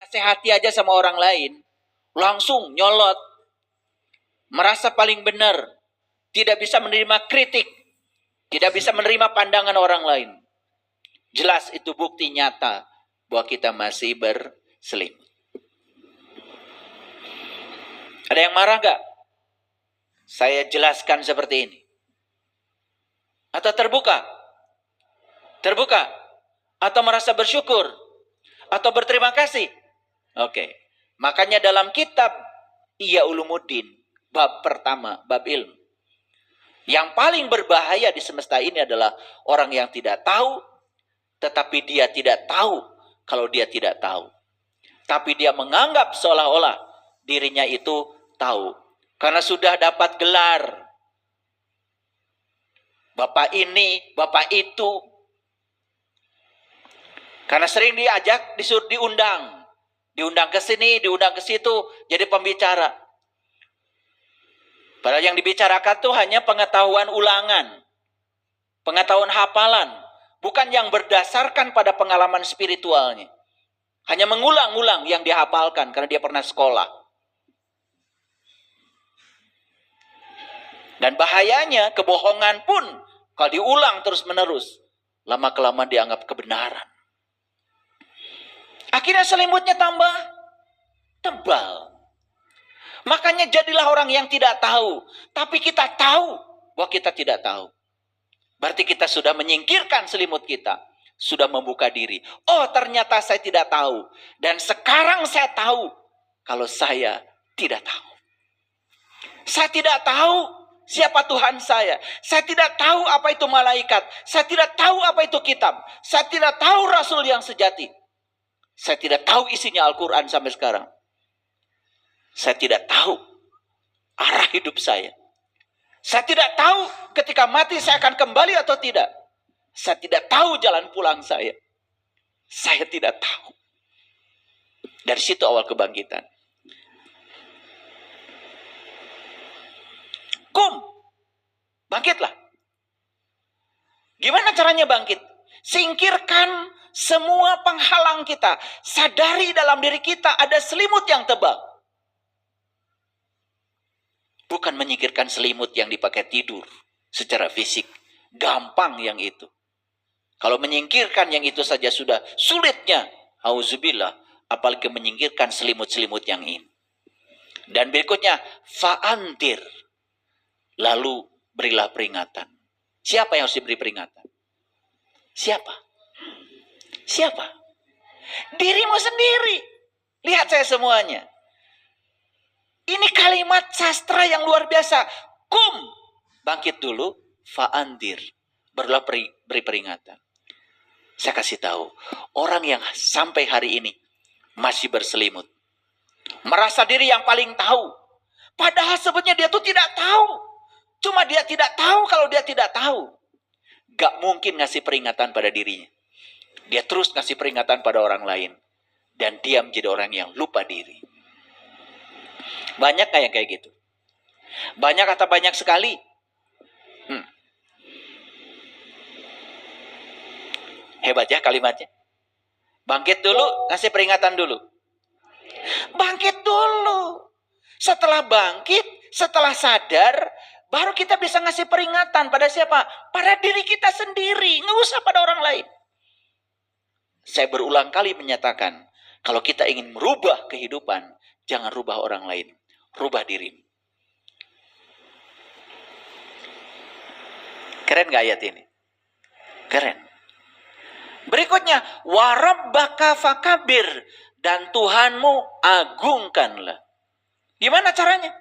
nasihati aja sama orang lain, langsung nyolot, merasa paling benar, tidak bisa menerima kritik, tidak bisa menerima pandangan orang lain. Jelas itu bukti nyata bahwa kita masih berselingkuh. Ada yang marah gak? Saya jelaskan seperti ini. Atau terbuka? Terbuka? Atau merasa bersyukur? Atau berterima kasih? Oke. Makanya dalam kitab Ihya Ulumuddin, bab pertama, bab ilmu. Yang paling berbahaya di semesta ini adalah orang yang tidak tahu, tetapi dia tidak tahu kalau dia tidak tahu. Tapi dia menganggap seolah-olah dirinya itu tahu. Karena sudah dapat gelar. Bapak ini, bapak itu. Karena sering diajak, disuruh diundang. Diundang ke sini, diundang ke situ, jadi pembicara. Padahal yang dibicarakan itu hanya pengetahuan ulangan. Pengetahuan hafalan. Bukan yang berdasarkan pada pengalaman spiritualnya. Hanya mengulang-ulang yang dihafalkan karena dia pernah sekolah. Dan bahayanya kebohongan pun kalau diulang terus-menerus, lama-kelamaan dianggap kebenaran. Akhirnya selimutnya tambah tebal. Makanya jadilah orang yang tidak tahu. Tapi kita tahu bahwa kita tidak tahu. Berarti kita sudah menyingkirkan selimut kita. Sudah membuka diri. Oh, ternyata saya tidak tahu. Dan sekarang saya tahu kalau saya tidak tahu. Saya tidak tahu siapa Tuhan saya. Saya tidak tahu apa itu malaikat. Saya tidak tahu apa itu kitab. Saya tidak tahu Rasul yang sejati. Saya tidak tahu isinya Al-Quran sampai sekarang. Saya tidak tahu arah hidup saya. Saya tidak tahu ketika mati saya akan kembali atau tidak. Saya tidak tahu jalan pulang saya. Saya tidak tahu. Dari situ awal kebangkitan. Bangkitlah. Gimana caranya bangkit? Singkirkan semua penghalang kita. Sadari dalam diri kita ada selimut yang tebal. Bukan menyingkirkan selimut yang dipakai tidur secara fisik. Gampang yang itu. Kalau menyingkirkan yang itu saja sudah sulitnya. Auzubillah. Apalagi menyingkirkan selimut-selimut yang ini. Dan berikutnya. Fa'antir. Lalu berilah peringatan. Siapa yang harus diberi peringatan? Siapa? Siapa? Dirimu sendiri. Lihat saya semuanya. Ini kalimat sastra yang luar biasa. Bangkit dulu. Fa'andir. Berilah beri peringatan. Saya kasih tahu. Orang yang sampai hari ini masih berselimut. Merasa diri yang paling tahu. Padahal sebetulnya dia tuh tidak tahu. Cuma dia tidak tahu kalau dia tidak tahu. Gak mungkin ngasih peringatan pada dirinya. Dia terus ngasih peringatan pada orang lain. Dan dia menjadi orang yang lupa diri. Banyak kayak gitu. Banyak atau banyak sekali? Hebat ya kalimatnya. Bangkit dulu, ngasih peringatan dulu. Bangkit dulu. Setelah bangkit, setelah sadar, baru kita bisa ngasih peringatan pada siapa? Pada diri kita sendiri. Nggak usah pada orang lain. Saya berulang kali menyatakan, kalau kita ingin merubah kehidupan, jangan rubah orang lain. Rubah dirimu. Keren gak ayat ini? Keren. Berikutnya, warabbaka fakabir. Dan Tuhanmu agungkanlah. Gimana caranya?